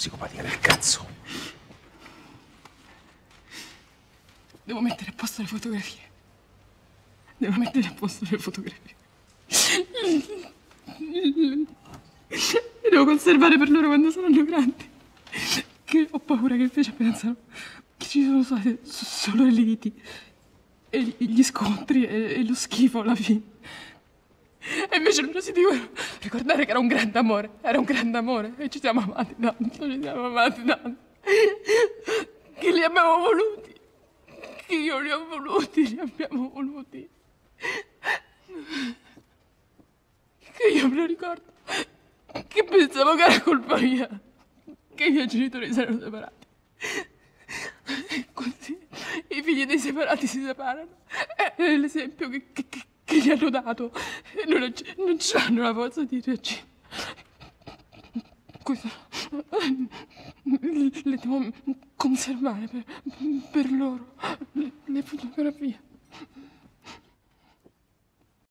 Psicopatica del cazzo. Devo mettere a posto le fotografie. Devo mettere a posto le fotografie. Le devo conservare per loro quando saranno grandi. Che ho paura che invece pensano che ci sono state solo le liti e gli scontri e lo schifo alla fine. E invece loro si devono ricordare che era un grande amore e ci siamo amati tanto, che li abbiamo voluti, che io li ho voluti, li abbiamo voluti, che io me lo ricordo, che pensavo che era colpa mia, che i miei genitori si erano separati. E così i figli dei separati si separano. È l'esempio che gli hanno dato. E non hanno la forza di reagire. Questo le devo conservare per loro, le fotografie.